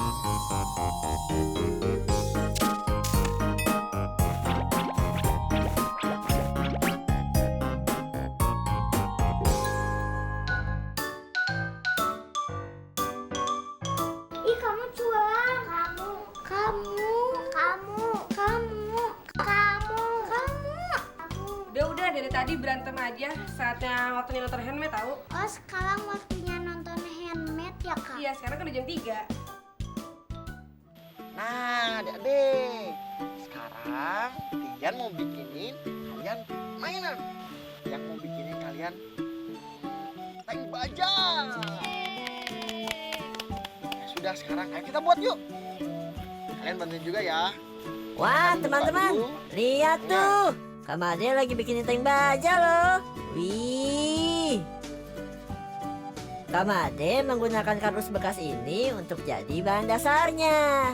Ih, kamu curang. Kamu. Udah dari tadi berantem aja. Saatnya waktunya nonton handmade tahu? Oh, sekarang waktunya nonton handmade ya, Kak? Iya, sekarang kan udah jam 3. Nah, adik-adik, sekarang Tian mau bikinin kalian mainan. Yang mau bikinin kalian tank baja. Ya sudah, sekarang ayo kita buat yuk. Kalian bantuin juga ya. Wah, Kalian buka teman-teman, dulu. lihat Ya. tuh. Kak Made lagi bikinin tank baja loh. Wih. Kak Made menggunakan kardus bekas ini untuk jadi bahan dasarnya.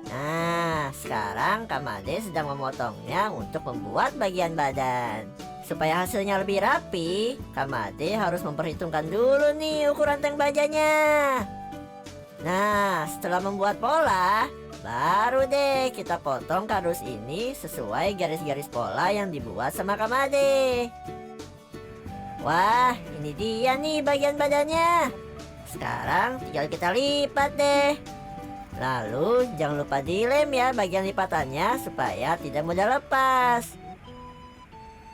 Nah, sekarang Kak Made sedang memotongnya untuk membuat bagian badan. Supaya hasilnya lebih rapi, Kak Made harus memperhitungkan dulu nih ukuran tank bajanya. Nah, setelah membuat pola, baru deh kita potong kardus ini sesuai garis-garis pola yang dibuat sama Kak Made. Wah, ini dia nih bagian badannya. Sekarang tinggal kita lipat deh. Lalu jangan lupa dilem ya bagian lipatannya supaya tidak mudah lepas.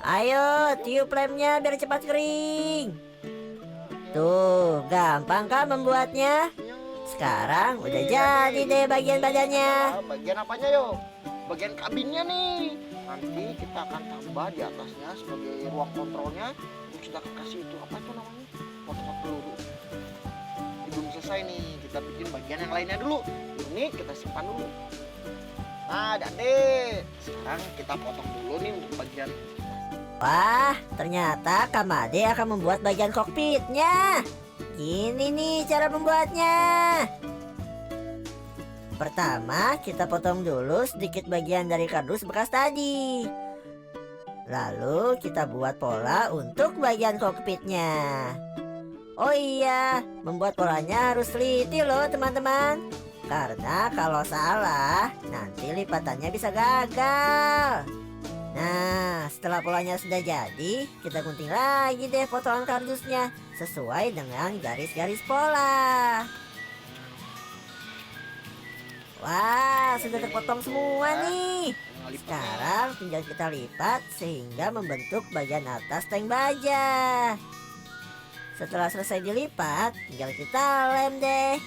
Ayo tiup lemnya biar cepat kering. Tuh, gampang kan membuatnya? Sekarang udah jadi deh bagian badannya. Nah, bagian apanya yuk? Bagian kabinnya nih. Nanti kita akan tambah di atasnya sebagai ruang kontrolnya. Terus kita kasih itu apa itu namanya? Pot-pot peluru. Ini belum selesai nih. Kita bikin bagian yang lainnya dulu. Ini kita simpan dulu. Nah, adik, sekarang kita potong dulu nih untuk bagian. Wah, ternyata Kak Made akan membuat bagian kokpitnya. Ini nih cara membuatnya. Pertama, kita potong dulu sedikit bagian dari kardus bekas tadi. Lalu kita buat pola untuk bagian kokpitnya. Oh iya, membuat polanya harus teliti loh teman-teman. Karena kalau salah, nanti lipatannya bisa gagal. Nah, setelah polanya sudah jadi, kita gunting lagi deh potongan kardusnya sesuai dengan garis-garis pola. Wah, sudah terpotong semua nih. Sekarang tinggal kita lipat sehingga membentuk bagian atas tank baja. Setelah selesai dilipat, tinggal kita lem deh.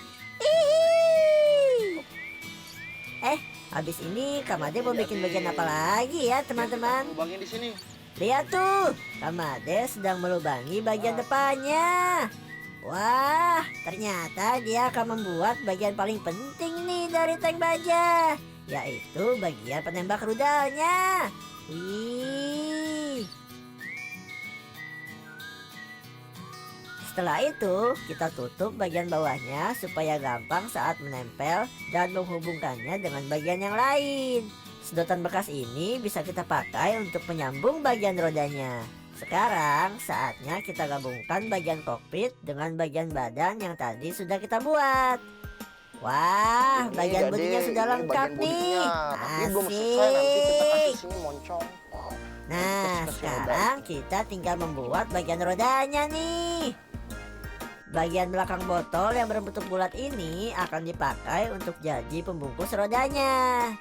Habis ini Kak Made mau bikin bagian apa lagi ya teman-teman? Lubangnya di sini. Lihat tuh, Kak Made sedang melubangi bagian depannya. Wah, ternyata dia akan membuat bagian paling penting nih dari tank baja, yaitu bagian penembak rudalnya. Wih. Setelah itu, kita tutup bagian bawahnya supaya gampang saat menempel dan menghubungkannya dengan bagian yang lain. Sedotan bekas ini bisa kita pakai untuk menyambung bagian rodanya. Sekarang saatnya kita gabungkan bagian kokpit dengan bagian badan yang tadi sudah kita buat. Wah, Ini bagian jadi, bodinya sudah ini lengkap bagian nih. bodinya. Tapi belum selesai, nanti kita kasih sini moncong. Nah, sekarang kita tinggal membuat bagian rodanya nih. Bagian belakang botol yang berbentuk bulat ini akan dipakai untuk jadi pembungkus rodanya.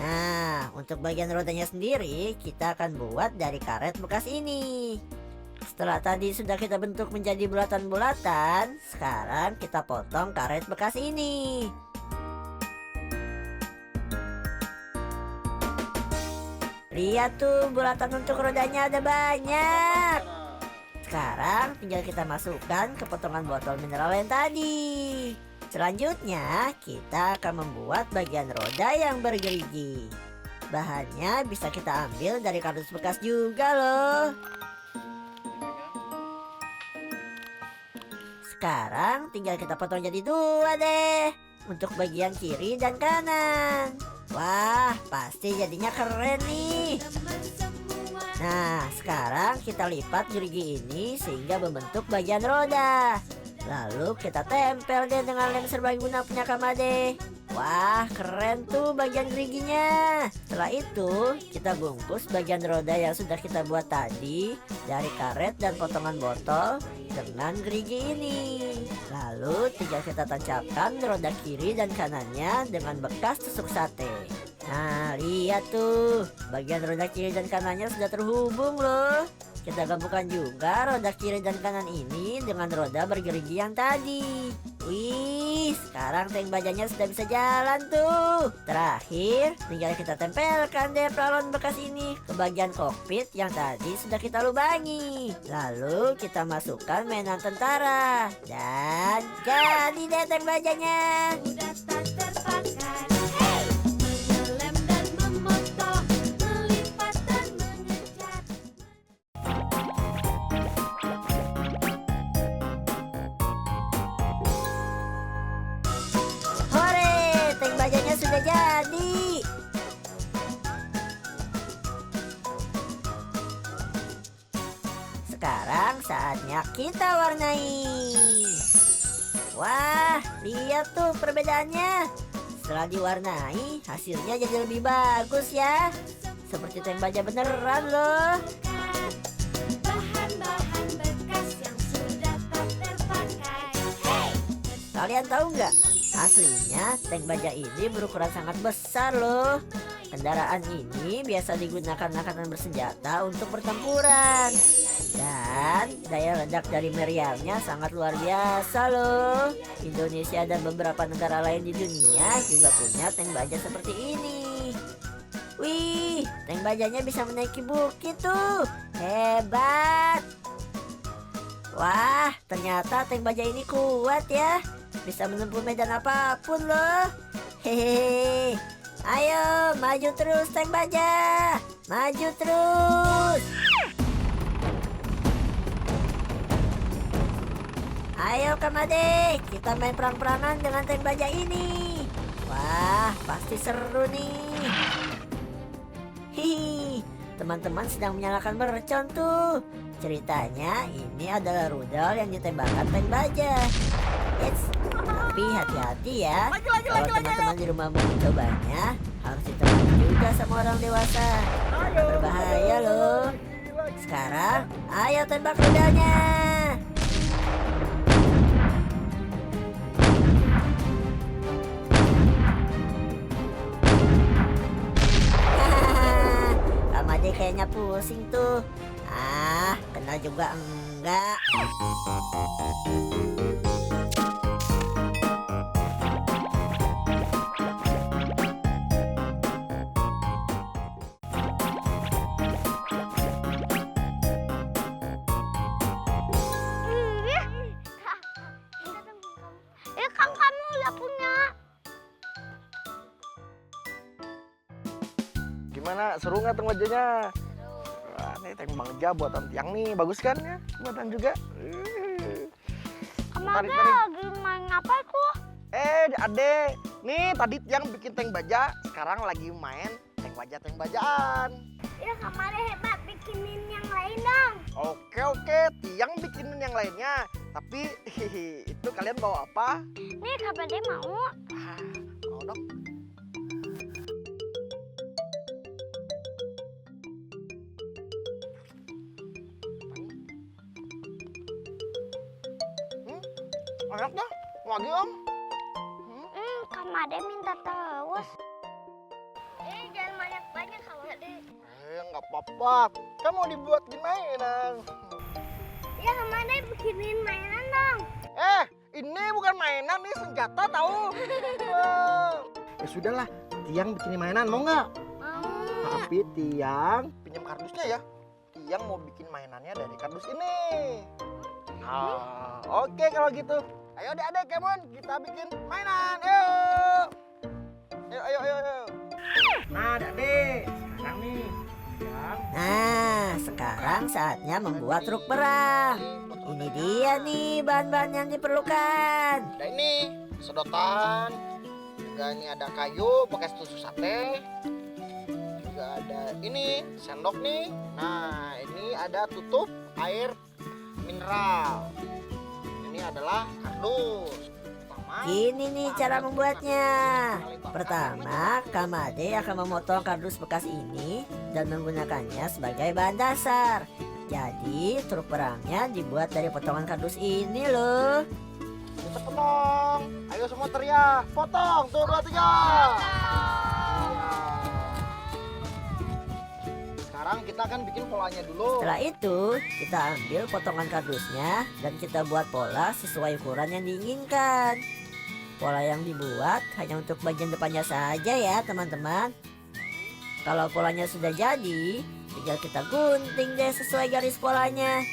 Nah, untuk bagian rodanya sendiri kita akan buat dari karet bekas ini. Setelah tadi sudah kita bentuk menjadi bulatan-bulatan, sekarang kita potong karet bekas ini. Lihat tuh, bulatan untuk rodanya ada banyak. Sekarang tinggal kita masukkan ke potongan botol mineral yang tadi. Selanjutnya kita akan membuat bagian roda yang bergerigi. Bahannya bisa kita ambil dari kardus bekas juga loh. Sekarang tinggal kita potong jadi dua deh, untuk bagian kiri dan kanan. Wah, pasti jadinya keren nih. Nah, sekarang kita lipat gerigi ini sehingga membentuk bagian roda. Lalu kita tempel deh dengan lem serbaguna punya Kamade. Wah, keren tuh bagian geriginya. Setelah itu, kita bungkus bagian roda yang sudah kita buat tadi dari karet dan potongan botol dengan gerigi ini. Lalu tinggal kita tancapkan roda kiri dan kanannya dengan bekas tusuk sate. Nah, lihat tuh, bagian roda kiri dan kanannya sudah terhubung loh. Kita gabungkan juga roda kiri dan kanan ini dengan roda bergerigi yang tadi. Wih, sekarang tank bajanya sudah bisa jalan tuh. Terakhir, tinggal kita tempelkan deh pelon bekas ini ke bagian kokpit yang tadi sudah kita lubangi. Lalu kita masukkan mainan tentara. Dan jadi deh tank bajanya. Udah tak terpakai. Hey! Mengelem dan memotoh, melipat dan mengejar. Hore, tank bajanya sudah jadi. Sekarang saatnya kita warnai. Wah, lihat tuh perbedaannya. Setelah diwarnai, hasilnya jadi lebih bagus ya. Seperti tank baja beneran loh. Bahan-bahan bekas yang sudah tak terpakai. Hey! Kalian tahu nggak? Aslinya tank baja ini berukuran sangat besar loh. Kendaraan ini biasa digunakan angkatan bersenjata untuk pertempuran. Dan daya ledak dari meriamnya sangat luar biasa loh. Indonesia dan beberapa negara lain di dunia juga punya tank baja seperti ini. Wih, tank bajanya bisa menaiki bukit tuh. Hebat. Wah, ternyata tank baja ini kuat ya. Bisa menempuh medan apapun loh. Hehehe. Ayo, maju terus tank baja. Maju terus. Ayo Kamade, kita main perang-perangan dengan tank baja ini. Wah, pasti seru nih. Hihi, teman-teman sedang menyalakan mercon tuh. Ceritanya ini adalah rudal yang ditembakkan tank baja. Eits, tapi hati-hati ya. Kalau teman-teman di rumah mau mencobanya, harus ditemani juga sama orang dewasa. Berbahaya loh. Sekarang, ayo tembak rudalnya. Kamade kayaknya pusing tuh. Ah, kena juga enggak. Kan kamu udah punya. Gimana, seru nggak tank bajanya? Wah, nih tank Bangja buatan Tiang nih, bagus kan ya? Buatan juga. Kamade Tarik. lagi main apa itu? Ade, nih tadi Tiang bikin tank baja, sekarang lagi main tank bajaan. Ya Kamade hebat, bikinin yang lain dong. Oke, Tiang bikinin yang lainnya. Tapi itu kalian bawa apa? Nih Kamade mau. Ah, mau dong. Enak dah, lagi om. Kamade minta terus. Jangan banyak Kamade. Nggak apa-apa, kan mau dibuat mainan. Ya Kamade bikinin mainan dong. Ini bukan mainan, nih senjata tahu. Ya sudahlah, Tiang bikinin mainan, mau nggak? Mau. Tapi Tiang pinjam kardusnya ya. Tiang mau bikin mainannya dari kardus ini. Nah, oke kalau gitu. Ayo adik-adik, Kemon, kita bikin mainan. Ayo. Nah, adik, sekarang nih. Nah, sekarang saatnya membuat truk perang. Ini dia nih bahan-bahan yang diperlukan. Ada ini sedotan, juga ini ada kayu bekas tusuk sate, juga ada ini sendok nih. Nah, ini ada tutup air mineral. Ini adalah kardus. Pertama, Gini nih cara membuatnya. kita Pertama, Kamade akan memotong kardus bekas ini dan menggunakannya sebagai bahan dasar. Jadi, truk perangnya dibuat dari potongan kardus ini loh. kita potong. Ayo semua teriak, potong. Tuh 2 3. Iya. Sekarang kita akan bikin polanya dulu. Setelah itu, kita ambil potongan kardusnya dan kita buat pola sesuai ukuran yang diinginkan. Pola yang dibuat hanya untuk bagian depannya saja ya teman-teman. Kalau polanya sudah jadi, tinggal kita gunting deh sesuai garis polanya.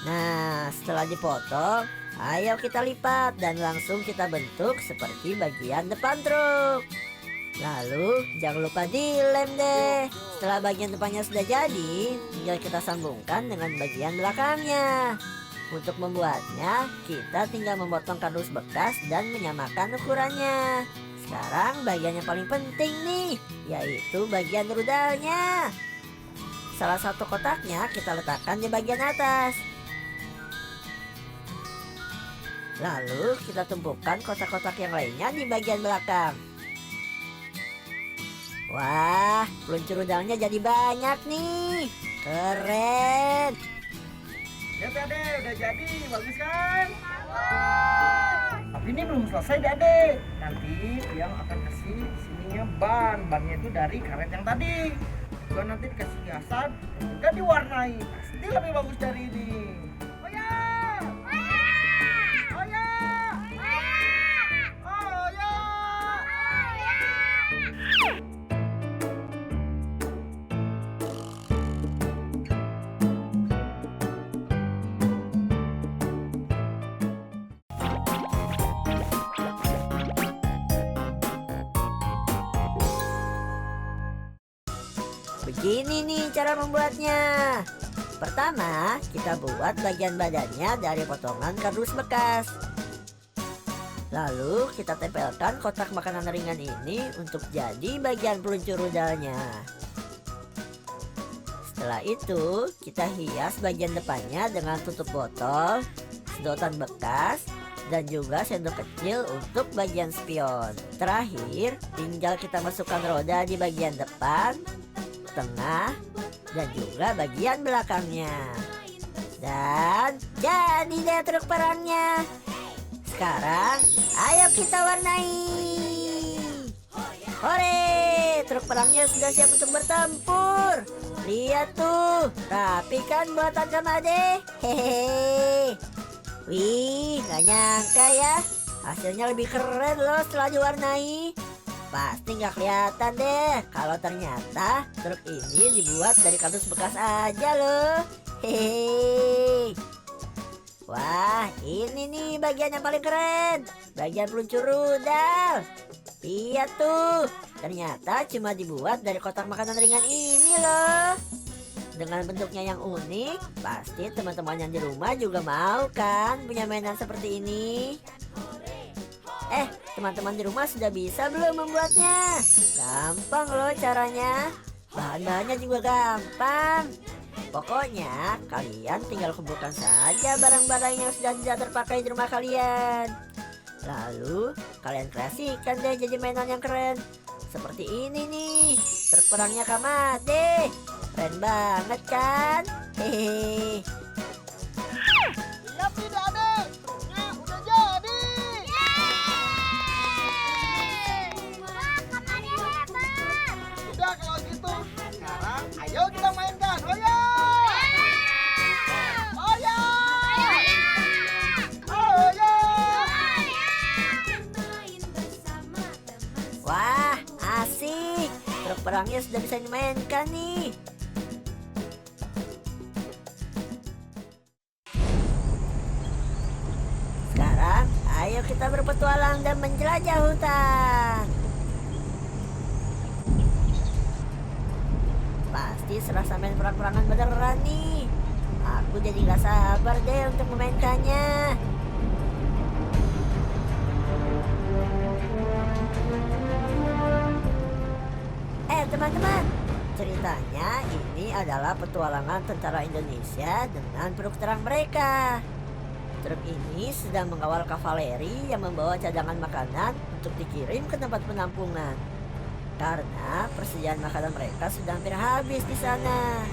Nah, setelah dipotong, ayo kita lipat dan langsung kita bentuk seperti bagian depan truk. Lalu jangan lupa dilem deh. Setelah bagian depannya sudah jadi, tinggal kita sambungkan dengan bagian belakangnya. Untuk membuatnya, kita tinggal memotong kardus bekas dan menyamakan ukurannya. Sekarang bagian yang paling penting nih, yaitu bagian rudalnya. Salah satu kotaknya kita letakkan di bagian atas. Lalu kita tumpukan kotak-kotak yang lainnya di bagian belakang. Wah, peluncur rudalnya jadi banyak nih. Keren. Ya Ade, udah jadi, bagus kan? Tapi ini belum selesai Ade. Nanti yang akan kasih sininya bannya itu dari karet yang tadi. Juga nanti dikasih hiasan dan juga diwarnai. Pasti lebih bagus dari ini. Oh ya! Oh ya! Oh ya! Begini nih cara membuatnya. Pertama, kita buat bagian badannya dari potongan kardus bekas. Lalu kita tempelkan kotak makanan ringan ini untuk jadi bagian peluncur rudalnya. Setelah itu, kita hias bagian depannya dengan tutup botol, sedotan bekas, dan juga sendok kecil untuk bagian spion. Terakhir, tinggal kita masukkan roda di bagian depan, tengah, dan juga bagian belakangnya. Dan jadi deh truk perangnya. Sekarang ayo kita warnai. Hore, truk perangnya sudah siap untuk bertempur. Lihat tuh, rapi kan buatan Kamade. Hehehe. Wih, gak nyangka ya, hasilnya lebih keren loh setelah diwarnai. Pasti nggak kelihatan deh kalau ternyata truk ini dibuat dari kardus bekas aja loh. Hehehe. Wah, ini nih bagian yang paling keren, bagian peluncur rudal. Lihat tuh, ternyata cuma dibuat dari kotak makanan ringan ini loh. Dengan bentuknya yang unik, pasti teman-teman yang di rumah juga mau kan punya mainan seperti ini. Teman-teman di rumah sudah bisa belum membuatnya? Gampang loh caranya. Bahan-bahannya juga gampang. Pokoknya kalian tinggal kumpulkan saja barang-barang yang sudah tidak terpakai di rumah kalian. Lalu kalian kreasikan deh jadi mainan yang keren. Seperti ini nih, truk perangnya Kamade. Keren banget kan? Hehehe. Lihat tidak Ade, truknya udah jadi. Udah kalau gitu, sekarang ayo kita mainkan. Oh ya! Oh ya! Oh ya! Wah, asik. Truk perangnya sudah bisa dimainkan nih. Sekarang, ayo kita berpetualang dan menjelajah hutan. Pasti serasa main perang-perangan beneran nih. Aku jadi gak sabar deh untuk memainkannya. Teman-teman, ceritanya ini adalah petualangan tentara Indonesia dengan peruk terang mereka. Truk ini sedang mengawal kavaleri yang membawa cadangan makanan untuk dikirim ke tempat penampungan. Karena persediaan makanan mereka sudah hampir habis di sana.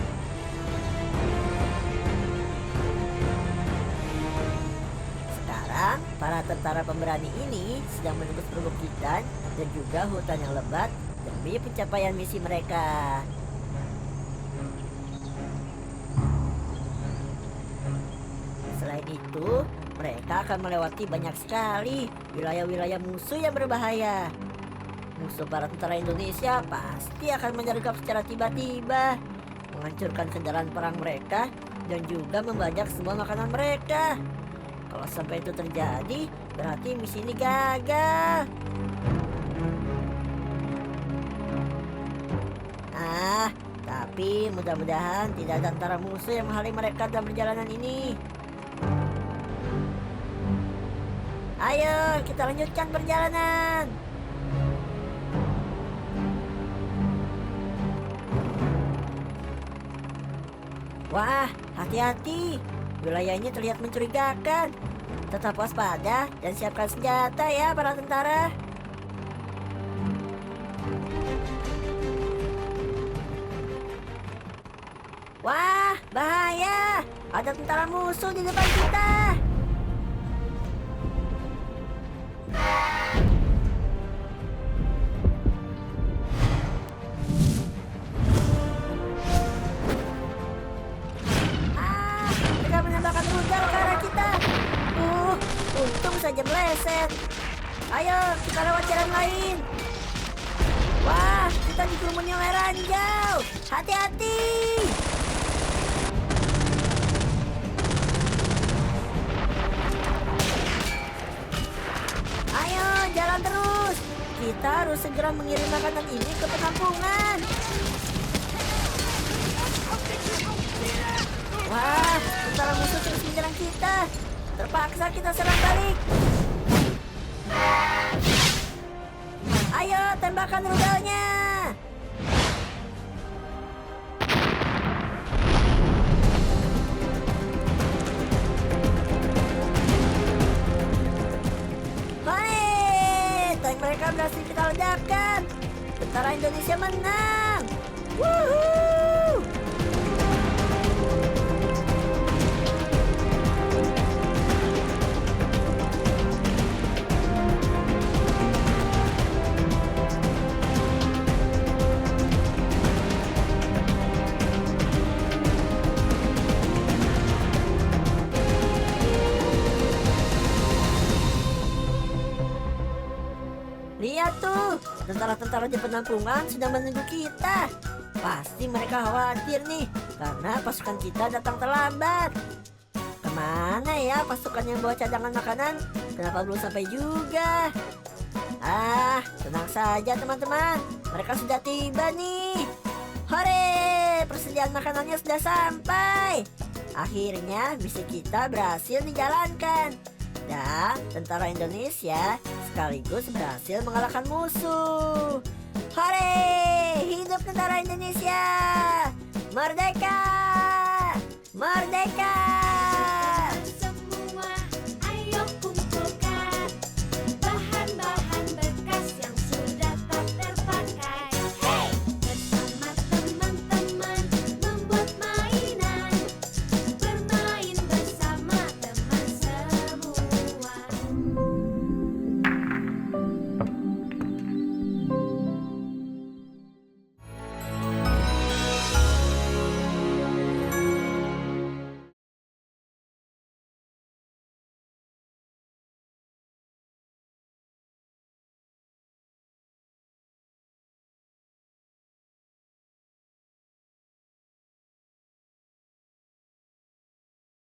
Sekarang, para tentara pemberani ini sedang menembus perbukitan dan juga hutan yang lebat demi pencapaian misi mereka. Selain itu, mereka akan melewati banyak sekali wilayah-wilayah musuh yang berbahaya. Musuh para tentara Indonesia pasti akan menyergap secara tiba-tiba, menghancurkan kendaraan perang mereka, dan juga membajak semua makanan mereka. Kalau sampai itu terjadi, berarti misi ini gagal. Tapi mudah-mudahan tidak ada tentara musuh yang menghalangi mereka dalam perjalanan ini. Ayo, kita lanjutkan perjalanan. Wah, hati-hati. Wilayah ini terlihat mencurigakan. Tetap waspada dan siapkan senjata ya para tentara. Wah, bahaya. Ada tentara musuh di depan kita. Mereka menembakkan rudal ke arah kita. Untung saja meleset. Ayo, kita lewat jalan lain. Wah, kita dikerumuni oleh ranjau. Hati-hati. Ayo, jalan terus. Kita harus segera mengirim makanan ini ke penampungan. Wah, tentara musuh terus menyerang kita. Terpaksa kita serang balik. Ayo, tembakan rudalnya. Hore, tank mereka berhasil kita ledakan. Tentara Indonesia menang. Woohoo! Lihat tuh, tentara-tentara di penampungan sedang menunggu kita. Pasti mereka khawatir nih, karena pasukan kita datang terlambat. Kemana ya pasukan yang bawa cadangan makanan? Kenapa belum sampai juga? Tenang saja teman-teman, mereka sudah tiba nih. Hore, persediaan makanannya sudah sampai. Akhirnya misi kita berhasil dijalankan. Dan tentara Indonesia sekaligus berhasil mengalahkan musuh. Hore! Hidup tentara Indonesia! Merdeka! Merdeka!